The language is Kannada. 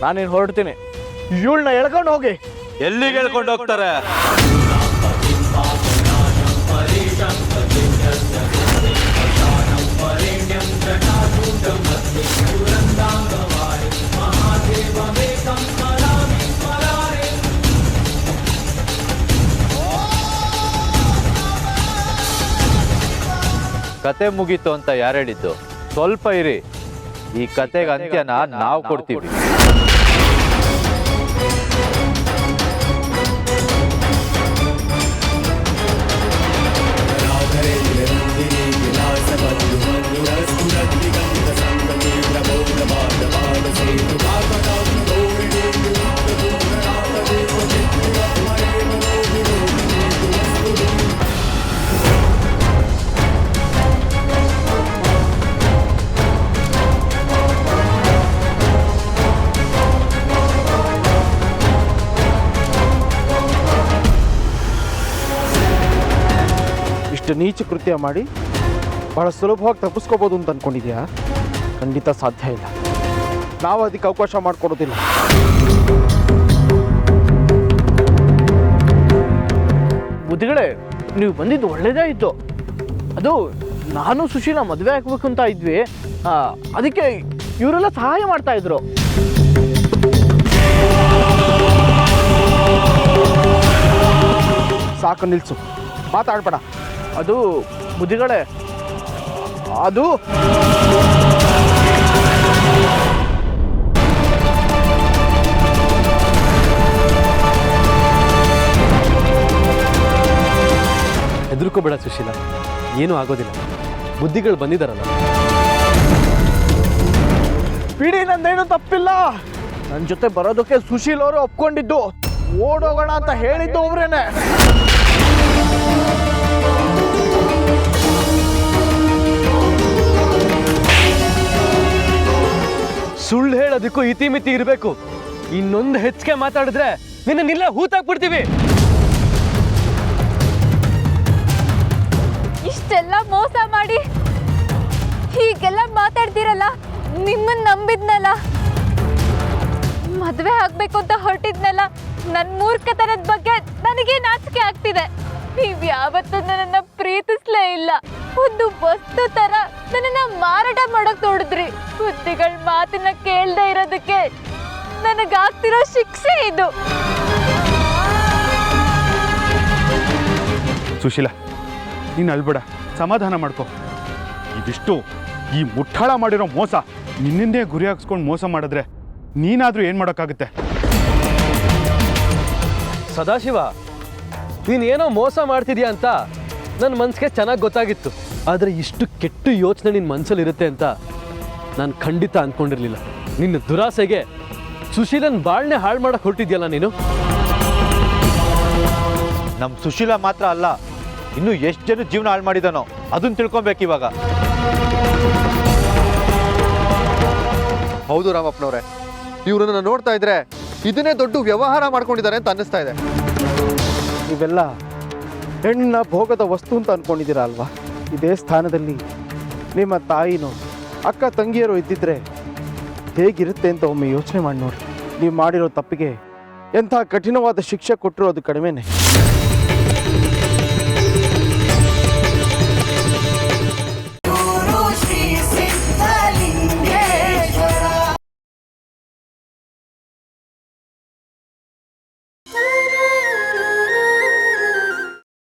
ನಾನೇನು ಹೊರಡ್ತೀನಿ. ಇವಳನ್ನ ಎಳ್ಕೊಂಡು ಹೋಗಿ. ಎಲ್ಲಿಗೆ ಎಳ್ಕೊಂಡು ಹೋಗ್ತಾರೆ? ಕತೆ ಮುಗೀತು ಅಂತ ಯಾರು ಹೇಳಿದ್ದು? ಸ್ವಲ್ಪ ಇರಿ, ಈ ಕತೆಗೆ ಅಂತ್ಯನ ನಾವು ಕೊಡ್ತೀವಿ. ಇಷ್ಟು ನೀಚ ಕೃತ್ಯ ಮಾಡಿ ಬಹಳ ಸುಲಭವಾಗಿ ತಪ್ಪಿಸ್ಕೋಬೋದು ಅಂತ ಅಂದ್ಕೊಂಡಿದ್ಯಾ? ಖಂಡಿತ ಸಾಧ್ಯ ಇಲ್ಲ. ನಾವು ಅದಕ್ಕೆ ಅವಕಾಶ ಮಾಡಿಕೊಡೋದಿಲ್ಲ. ಬುದ್ಧಿಗಳೇ, ನೀವು ಬಂದಿದ್ದು ಒಳ್ಳೇದೇ ಇತ್ತು. ಅದು ನಾನು ಸುಶೀಲ ಮದುವೆ ಆಗ್ಬೇಕು ಅಂತ ಇದ್ವಿ, ಅದಕ್ಕೆ ಇವರೆಲ್ಲ ಸಹಾಯ ಮಾಡ್ತಾ ಇದ್ರು. ಸಾಕು, ನಿಲ್ಸು, ಮಾತಾಡ್ಬೇಡ. ಅದು ಬುದ್ಧಿಗಳೇ, ಅದು ಹೆದರ್ಕೋಬೇಡ ಸುಶೀಲ, ಏನೂ ಆಗೋದಿಲ್ಲ. ಬುದ್ಧಿಗಳು ಬಂದಿದ್ದಾರಲ್ಲ. ಬಿಡಿ, ನಂದೇನು ತಪ್ಪಿಲ್ಲ. ನನ್ನ ಜೊತೆ ಬರೋದಕ್ಕೆ ಸುಶೀಲ್ ಅವರು ಒಪ್ಕೊಂಡಿದ್ದು, ಓಡೋಗೋಣ ಅಂತ ಹೇಳಿದ್ದು ಅವ್ರೇನೆ. ಸುಳ್ಳು ಹೇಳೋದಕ್ಕೂ ಇತಿಮಿತಿ ಇರಬೇಕು. ಇನ್ನೊಂದು ಹೆಚ್ಚಿಗೆ ಮಾತಾಡಿದ್ರೆ ನಿನ್ನಿಲ್ಲ ಹೂತಾಕ್ಬಿಡ್ತೀವಿ. ಇಷ್ಟೆಲ್ಲ ಮೋಸ ಮಾಡಿ ಹೀಗೆಲ್ಲ ಮಾತಾಡ್ತಿರಲ್ಲ. ನಿಮ್ಮನ್ನ ನಂಬಿದ್ನಲ್ಲ, ಮದುವೆ ಆಗ್ಬೇಕು ಅಂತ ಹೊರಟಿದ್ನಲ್ಲ, ನನ್ನ ಮೂರ್ಖತನದ ಬಗ್ಗೆ ನನಗೆ ನಾಚಿಕೆ ಆಗ್ತಿದೆ. ನೀವ್ ಯಾವತ್ತೂ ನನ್ನನ್ನ ಪ್ರೀತಿಸ್ಲೇ ಇಲ್ಲ. ಒಂದು ವಸ್ತು ತರ ನನ್ನನ್ನ ಮಾರಾಟ ಮಾಡಕ್ ನೋಡಿದ್ರಿ. ಬುದ್ಧಿಗಳ ಮಾತನ್ನ ಕೇಳ್ದೆ ಇರೋದಕ್ಕೆ ನನಗಾಗ್ತಿರೋ ಶಿಕ್ಷೆ ಇದು. ಸುಶೀಲ, ನೀನು ಅಳ್ಬೇಡ, ಸಮಾಧಾನ ಮಾಡ್ಕೊ. ಇದಿಷ್ಟು ಈ ಮುಟ್ಟಾಳ ಮಾಡಿರೋ ಮೋಸ ನಿನ್ನಿಂದೇ ಗುರಿ ಹಾಕ್ಸ್ಕೊಂಡು ಮೋಸ ಮಾಡಿದ್ರೆ ನೀನಾದರೂ ಏನು ಮಾಡೋಕ್ಕಾಗುತ್ತೆ? ಸದಾಶಿವ, ನೀನೇನೋ ಮೋಸ ಮಾಡ್ತಿದ್ಯಾ ಅಂತ ನನ್ನ ಮನಸ್ಸಿಗೆ ಚೆನ್ನಾಗಿ ಗೊತ್ತಾಗಿತ್ತು. ಆದರೆ ಇಷ್ಟು ಕೆಟ್ಟ ಯೋಚನೆ ನಿನ್ನ ಮನಸ್ಸಲ್ಲಿರುತ್ತೆ ಅಂತ ನಾನು ಖಂಡಿತ ಅಂದ್ಕೊಂಡಿರಲಿಲ್ಲ. ನಿನ್ನ ದುರಾಸೆಗೆ ಸುಶೀಲನ್ ಬಾಳ್ನೆ ಹಾಳು ಮಾಡಕ್ಕೆ ಹೊರಟಿದ್ಯಲ್ಲ ನೀನು. ನಮ್ಮ ಸುಶೀಲ ಮಾತ್ರ ಅಲ್ಲ, ಇನ್ನು ಎಷ್ಟು ಜನ ಜೀವನ ಹಾಳು ಮಾಡಿದಾನೋ ಅದನ್ನ ತಿಳ್ಕೊಬೇಕು ಇವಾಗ. ಹೌದು ರಾಮಪ್ಪನವ್ರೆ, ಇವ್ರನ್ನ ನೋಡ್ತಾ ಇದ್ರೆ ಇದನ್ನೇ ದೊಡ್ಡ ವ್ಯವಹಾರ ಮಾಡ್ಕೊಂಡಿದ್ದಾರೆ ಅಂತ ಅನ್ನಿಸ್ತಾ ಇದೆ. ಇವೆಲ್ಲ ಹೆಣ್ಣಿನ ಭೋಗದ ವಸ್ತು ಅಂತ ಅನ್ಕೊಂಡಿದ್ದೀರಾ ಅಲ್ವಾ? ಇದೇ ಸ್ಥಾನದಲ್ಲಿ ನಿಮ್ಮ ತಾಯಿನೋ ಅಕ್ಕ ತಂಗಿಯರು ಇದ್ದಿದ್ರೆ ಹೇಗಿರುತ್ತೆ ಅಂತ ಒಮ್ಮೆ ಯೋಚನೆ ಮಾಡಿ ನೋಡಿ. ನೀವು ಮಾಡಿರೋ ತಪ್ಪಿಗೆ ಎಂಥ ಕಠಿಣವಾದ ಶಿಕ್ಷೆ ಕೊಟ್ಟರು ಅದು ಕಡಿಮೆನೆ.